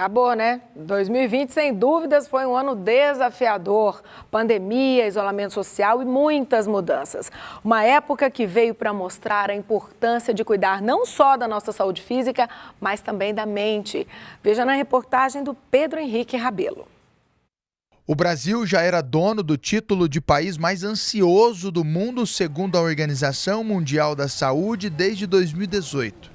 Acabou, né? 2020, sem dúvidas, foi um ano desafiador. Pandemia, isolamento social e muitas mudanças. Uma época que veio para mostrar a importância de cuidar não só da nossa saúde física, mas também da mente. Veja na reportagem do Pedro Henrique Rabelo. O Brasil já era dono do título de país mais ansioso do mundo, segundo a Organização Mundial da Saúde, desde 2018.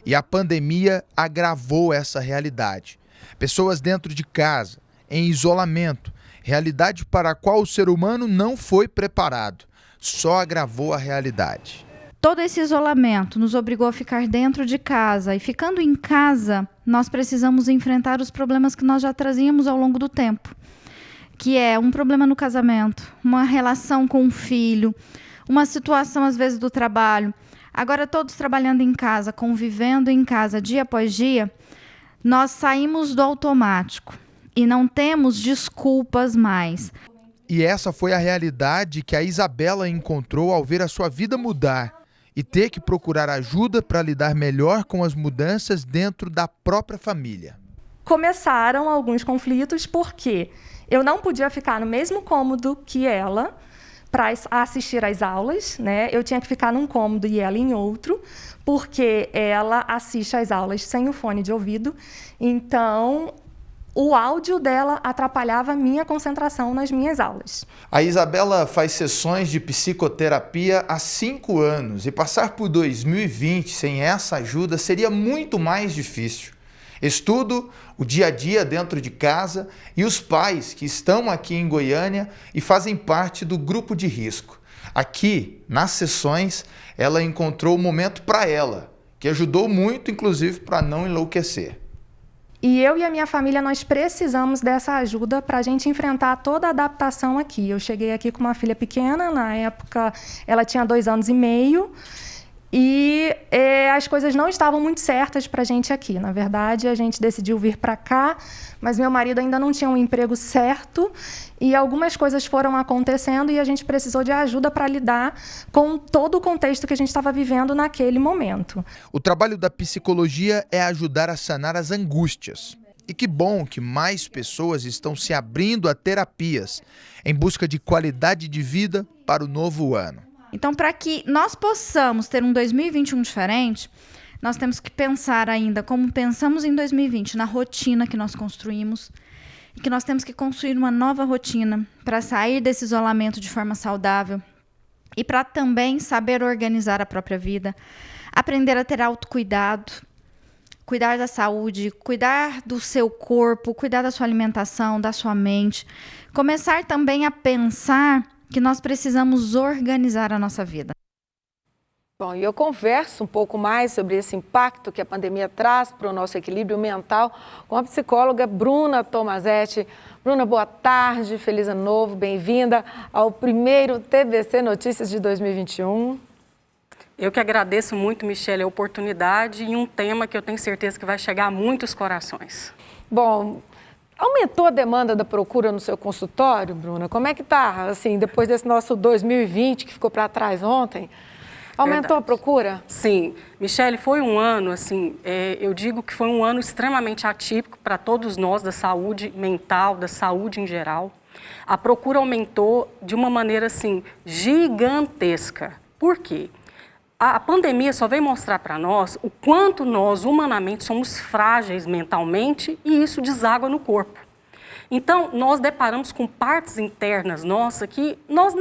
E a pandemia agravou essa realidade. Pessoas dentro de casa, em isolamento, realidade para a qual o ser humano não foi preparado, só agravou a realidade. Todo esse isolamento nos obrigou a ficar dentro de casa e, ficando em casa, nós precisamos enfrentar os problemas que nós já trazíamos ao longo do tempo, que é um problema no casamento, uma relação com o filho, uma situação às vezes do trabalho. Agora, todos trabalhando em casa, convivendo em casa dia após dia, nós saímos do automático e não temos desculpas mais. E essa foi a realidade que a Isabela encontrou ao ver a sua vida mudar e ter que procurar ajuda para lidar melhor com as mudanças dentro da própria família. Começaram alguns conflitos porque eu não podia ficar no mesmo cômodo que ela para assistir às aulas, né? Eu tinha que ficar num cômodo e ela em outro, porque ela assiste às aulas sem o fone de ouvido, então o áudio dela atrapalhava a minha concentração nas minhas aulas. A Isabela faz sessões de psicoterapia há 5 anos e passar por 2020 sem essa ajuda seria muito mais difícil. Estudo, o dia a dia dentro de casa e os pais que estão aqui em Goiânia e fazem parte do grupo de risco. Aqui, nas sessões, ela encontrou o momento para ela, que ajudou muito, inclusive, para não enlouquecer. E eu e a minha família, nós precisamos dessa ajuda para a gente enfrentar toda a adaptação aqui. Eu cheguei aqui com uma filha pequena, na época ela tinha 2 anos e meio, e as coisas não estavam muito certas para a gente aqui. Na verdade, a gente decidiu vir para cá, mas meu marido ainda não tinha um emprego certo e algumas coisas foram acontecendo e a gente precisou de ajuda para lidar com todo o contexto que a gente estava vivendo naquele momento. O trabalho da psicologia é ajudar a sanar as angústias. E que bom que mais pessoas estão se abrindo a terapias em busca de qualidade de vida para o novo ano. Então, para que nós possamos ter um 2021 diferente, nós temos que pensar ainda como pensamos em 2020, na rotina que nós construímos, e que nós temos que construir uma nova rotina para sair desse isolamento de forma saudável e para também saber organizar a própria vida, aprender a ter autocuidado, cuidar da saúde, cuidar do seu corpo, cuidar da sua alimentação, da sua mente, começar também a pensar que nós precisamos organizar a nossa vida. Bom, e eu converso um pouco mais sobre esse impacto que a pandemia traz para o nosso equilíbrio mental com a psicóloga Bruna Tomazetti. Bruna, boa tarde, feliz ano novo, bem-vinda ao primeiro TVC Notícias de 2021. Eu que agradeço muito, Michele, a oportunidade e um tema que eu tenho certeza que vai chegar a muitos corações. Bom, aumentou a demanda da procura no seu consultório, Bruna? Como é que está, assim, depois desse nosso 2020 que ficou para trás ontem? Aumentou a procura? Sim. Michele, foi um ano, assim, eu digo que foi um ano extremamente atípico para todos nós da saúde mental, da saúde em geral. A procura aumentou de uma maneira, assim, gigantesca. Por quê? A pandemia só veio mostrar para nós o quanto nós, humanamente, somos frágeis mentalmente e isso deságua no corpo. Então, nós deparamos com partes internas nossas que nós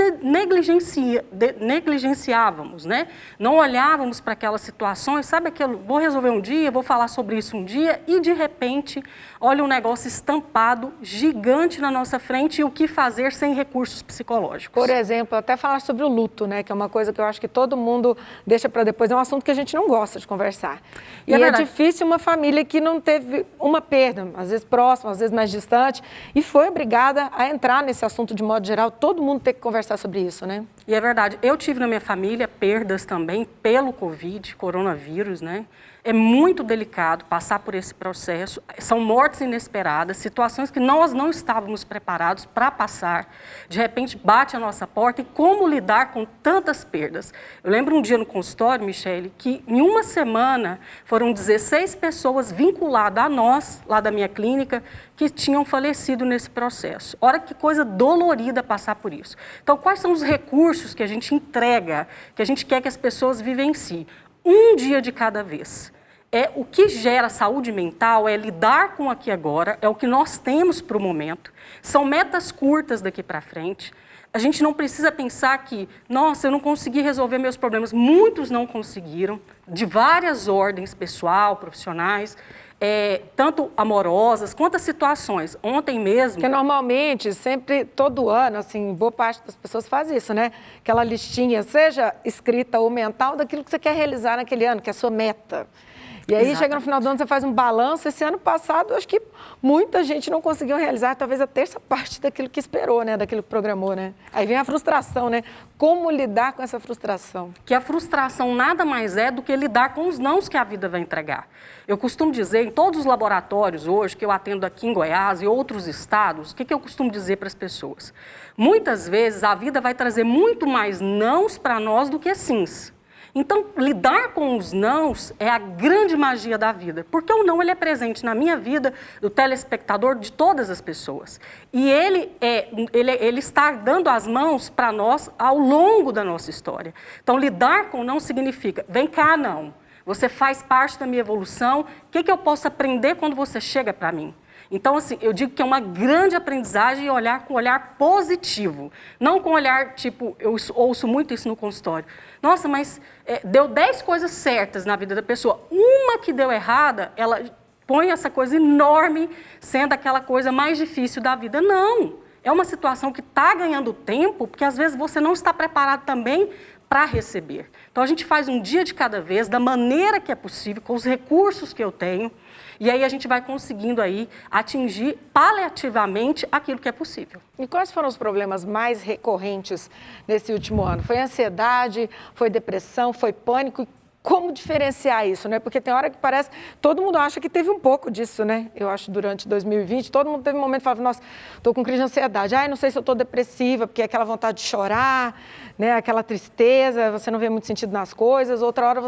negligenciávamos, né? Não olhávamos para aquelas situações, sabe aquilo, vou resolver um dia, vou falar sobre isso um dia, e de repente, olha um negócio estampado, gigante na nossa frente, e o que fazer sem recursos psicológicos. Por exemplo, até falar sobre o luto, né? Que é uma coisa que eu acho que todo mundo deixa para depois, é um assunto que a gente não gosta de conversar. E é difícil uma família que não teve uma perda, às vezes próxima, às vezes mais distante, e foi obrigada a entrar nesse assunto de modo geral, todo mundo tem que conversar sobre isso, né? E é verdade, eu tive na minha família perdas também pelo Covid, coronavírus, né? É muito delicado passar por esse processo, são mortes inesperadas, situações que nós não estávamos preparados para passar, de repente bate a nossa porta, e como lidar com tantas perdas. Eu lembro um dia no consultório, Michele, que em uma semana foram 16 pessoas vinculadas a nós, lá da minha clínica, que tinham falecido nesse processo. Olha que coisa dolorida passar por isso. Então, quais são os recursos que a gente entrega, que a gente quer que as pessoas vivenciem? Um dia de cada vez. O que gera saúde mental é lidar com o aqui e agora, é o que nós temos para o momento. São metas curtas daqui para frente. A gente não precisa pensar que, nossa, eu não consegui resolver meus problemas. Muitos não conseguiram, de várias ordens, pessoal, profissionais, tanto amorosas, quanto as situações. Ontem mesmo... Porque normalmente, sempre, todo ano, assim, boa parte das pessoas faz isso, né? Aquela listinha, seja escrita ou mental, daquilo que você quer realizar naquele ano, que é a sua meta. E aí, Exatamente. chega no final do ano, você faz um balanço. Esse ano passado, acho que muita gente não conseguiu realizar, talvez a terça parte daquilo que esperou, né? Daquilo que programou, né? Aí vem a frustração, né? Como lidar com essa frustração? Que a frustração nada mais é do que lidar com os nãos que a vida vai entregar. Eu costumo dizer, em todos os laboratórios hoje, que eu atendo aqui em Goiás e outros estados, o que eu costumo dizer para as pessoas? Muitas vezes, a vida vai trazer muito mais nãos para nós do que sims. Então, lidar com os nãos é a grande magia da vida, porque o não ele é presente na minha vida, do telespectador, de todas as pessoas. E ele está dando as mãos para nós ao longo da nossa história. Então, lidar com o não significa, vem cá, não, você faz parte da minha evolução, o que eu posso aprender quando você chega para mim? Então, assim, eu digo que é uma grande aprendizagem olhar com um olhar positivo, não com olhar, tipo, eu ouço muito isso no consultório. Nossa, mas deu 10 coisas certas na vida da pessoa. Uma que deu errada, ela põe essa coisa enorme, sendo aquela coisa mais difícil da vida. Não, é uma situação que está ganhando tempo, porque às vezes você não está preparado também para receber. Então, a gente faz um dia de cada vez, da maneira que é possível, com os recursos que eu tenho, e aí a gente vai conseguindo aí atingir paliativamente aquilo que é possível. E quais foram os problemas mais recorrentes nesse último ano? Foi ansiedade, foi depressão, foi pânico? Como diferenciar isso, né? Porque tem hora que parece... Todo mundo acha que teve um pouco disso, né? Eu acho, durante 2020, todo mundo teve um momento que falava, nossa, estou com crise de ansiedade. Ai, não sei se eu estou depressiva, porque é aquela vontade de chorar, né? Aquela tristeza, você não vê muito sentido nas coisas. Outra hora,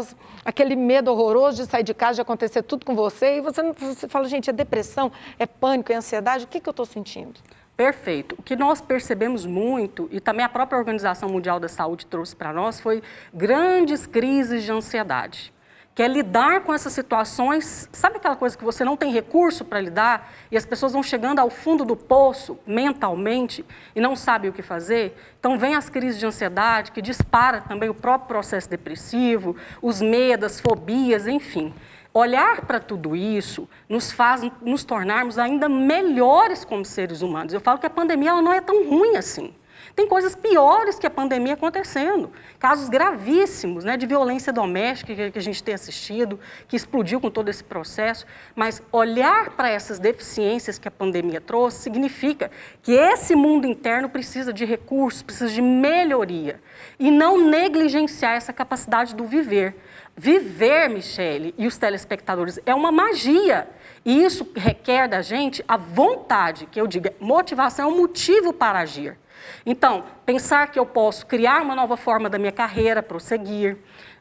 aquele medo horroroso de sair de casa, de acontecer tudo com você. E você fala, gente, é depressão, é pânico, é ansiedade. O que eu estou sentindo? Perfeito. O que nós percebemos muito, e também a própria Organização Mundial da Saúde trouxe para nós, foi grandes crises de ansiedade. Que é lidar com essas situações, sabe aquela coisa que você não tem recurso para lidar, e as pessoas vão chegando ao fundo do poço, mentalmente, e não sabem o que fazer? Então, vem as crises de ansiedade, que dispara também o próprio processo depressivo, os medos, as fobias, enfim. Olhar para tudo isso nos faz nos tornarmos ainda melhores como seres humanos. Eu falo que a pandemia ela não é tão ruim assim. Tem coisas piores que a pandemia acontecendo. Casos gravíssimos, né, de violência doméstica que a gente tem assistido, que explodiu com todo esse processo. Mas olhar para essas deficiências que a pandemia trouxe significa que esse mundo interno precisa de recursos, precisa de melhoria. E não negligenciar essa capacidade do viver. Viver, Michele, e os telespectadores, é uma magia. E isso requer da gente a vontade, que eu digo, motivação é um motivo para agir. Então, pensar que eu posso criar uma nova forma da minha carreira, prosseguir,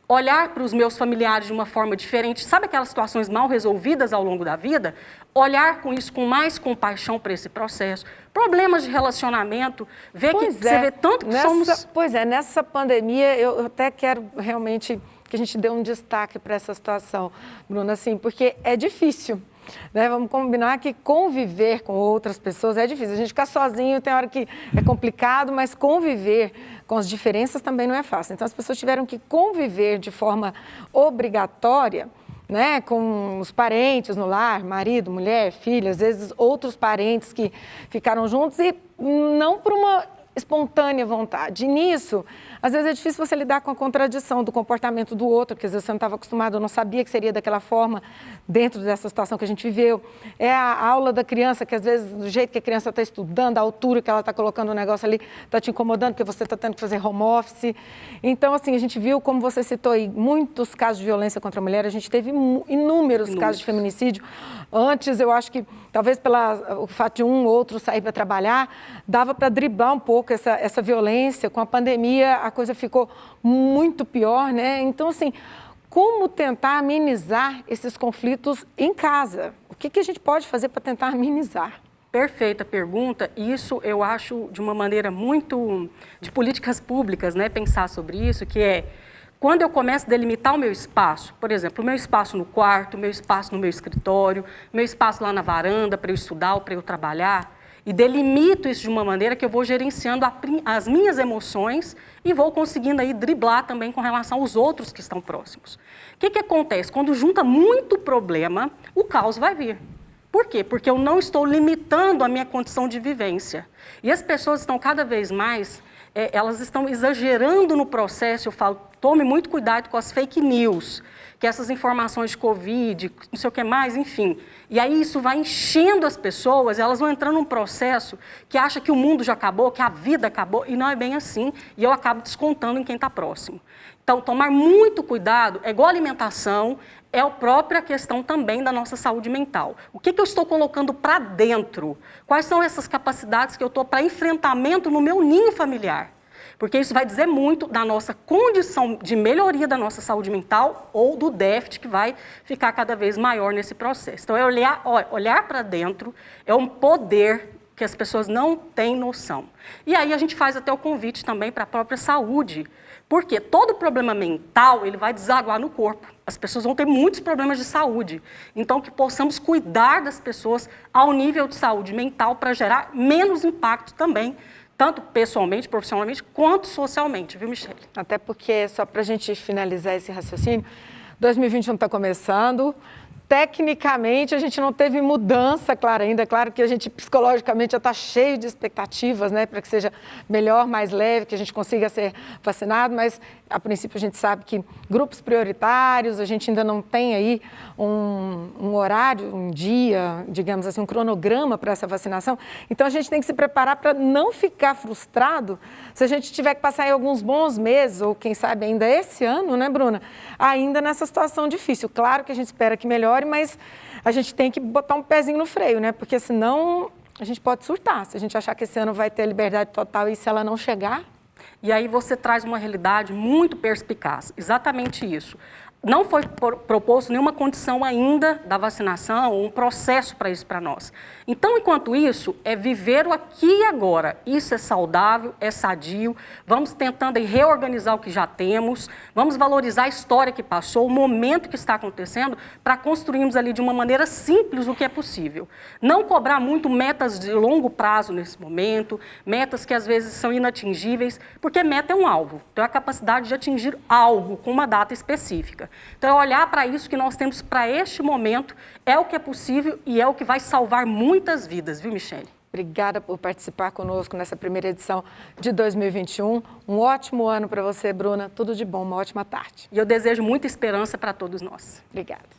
olhar para os meus familiares de uma forma diferente, sabe aquelas situações mal resolvidas ao longo da vida? Olhar com isso com mais compaixão para esse processo. Problemas de relacionamento, ver que você vê tanto que somos... Pois é, nessa pandemia eu até quero realmente que a gente dê um destaque para essa situação, Bruna, assim, porque é difícil. Né? Vamos combinar que conviver com outras pessoas é difícil. A gente ficar sozinho tem hora que é complicado, mas conviver com as diferenças também não é fácil. Então, as pessoas tiveram que conviver de forma obrigatória, né, com os parentes no lar, marido, mulher, filha, às vezes outros parentes que ficaram juntos e não por uma espontânea vontade. E nisso, às vezes é difícil você lidar com a contradição do comportamento do outro, que às vezes você não estava acostumado, não sabia que seria daquela forma dentro dessa situação que a gente viveu. É a aula da criança, que às vezes, do jeito que a criança está estudando, a altura que ela está colocando o negócio ali, está te incomodando, porque você está tendo que fazer home office. Então, assim, a gente viu, como você citou aí, muitos casos de violência contra a mulher, a gente teve inúmeros casos de feminicídio. Antes, eu acho que, talvez pelo fato de um ou outro sair para trabalhar, dava para driblar um pouco essa violência. Com a pandemia, a coisa ficou muito pior, né? Então, assim, como tentar amenizar esses conflitos em casa? O que a gente pode fazer para tentar amenizar? Perfeita pergunta. Isso eu acho de uma maneira muito de políticas públicas, né? Pensar sobre isso, que é quando eu começo a delimitar o meu espaço, por exemplo, o meu espaço no quarto, o meu espaço no meu escritório, o meu espaço lá na varanda para eu estudar ou para eu trabalhar, e delimito isso de uma maneira que eu vou gerenciando as minhas emoções e vou conseguindo aí driblar também com relação aos outros que estão próximos. O que acontece? Quando junta muito problema, o caos vai vir. Por quê? Porque eu não estou limitando a minha condição de vivência. E as pessoas estão cada vez mais, elas estão exagerando no processo. Eu falo, tome muito cuidado com as fake news, que essas informações de Covid, não sei o que mais, enfim. E aí isso vai enchendo as pessoas, elas vão entrando num processo que acha que o mundo já acabou, que a vida acabou, e não é bem assim, e eu acabo descontando em quem está próximo. Então, tomar muito cuidado, é igual alimentação, é a própria questão também da nossa saúde mental. O que eu estou colocando para dentro? Quais são essas capacidades que eu estou para enfrentamento no meu ninho familiar? Porque isso vai dizer muito da nossa condição de melhoria da nossa saúde mental ou do déficit que vai ficar cada vez maior nesse processo. Então, é olhar para dentro, é um poder que as pessoas não têm noção. E aí a gente faz até o convite também para a própria saúde, porque todo problema mental ele vai desaguar no corpo. As pessoas vão ter muitos problemas de saúde. Então, que possamos cuidar das pessoas ao nível de saúde mental para gerar menos impacto também, tanto pessoalmente, profissionalmente, quanto socialmente, viu, Michele? Até porque, só para a gente finalizar esse raciocínio, 2021 está começando. Tecnicamente, a gente não teve mudança, claro, ainda. Claro que a gente, psicologicamente, já está cheio de expectativas, né, para que seja melhor, mais leve, que a gente consiga ser vacinado, mas, a princípio, a gente sabe que grupos prioritários, a gente ainda não tem aí um horário, um dia, digamos assim, um cronograma para essa vacinação. Então, a gente tem que se preparar para não ficar frustrado se a gente tiver que passar aí alguns bons meses, ou quem sabe ainda esse ano, né, Bruna? Ainda nessa situação difícil. Claro que a gente espera que melhore, mas a gente tem que botar um pezinho no freio, né? Porque senão a gente pode surtar. Se a gente achar que esse ano vai ter liberdade total e se ela não chegar... E aí você traz uma realidade muito perspicaz, exatamente isso. Não foi proposto nenhuma condição ainda da vacinação, ou um processo para isso para nós. Então, enquanto isso, é viver o aqui e agora. Isso é saudável, é sadio. Vamos tentando reorganizar o que já temos, vamos valorizar a história que passou, o momento que está acontecendo, para construirmos ali de uma maneira simples o que é possível. Não cobrar muito metas de longo prazo nesse momento, metas que às vezes são inatingíveis, porque meta é um alvo. Então, é a capacidade de atingir algo com uma data específica. Então, olhar para isso que nós temos para este momento é o que é possível e é o que vai salvar muitas vidas, viu, Michele? Obrigada por participar conosco nessa primeira edição de 2021. Um ótimo ano para você, Bruna. Tudo de bom, uma ótima tarde. E eu desejo muita esperança para todos nós. Obrigada.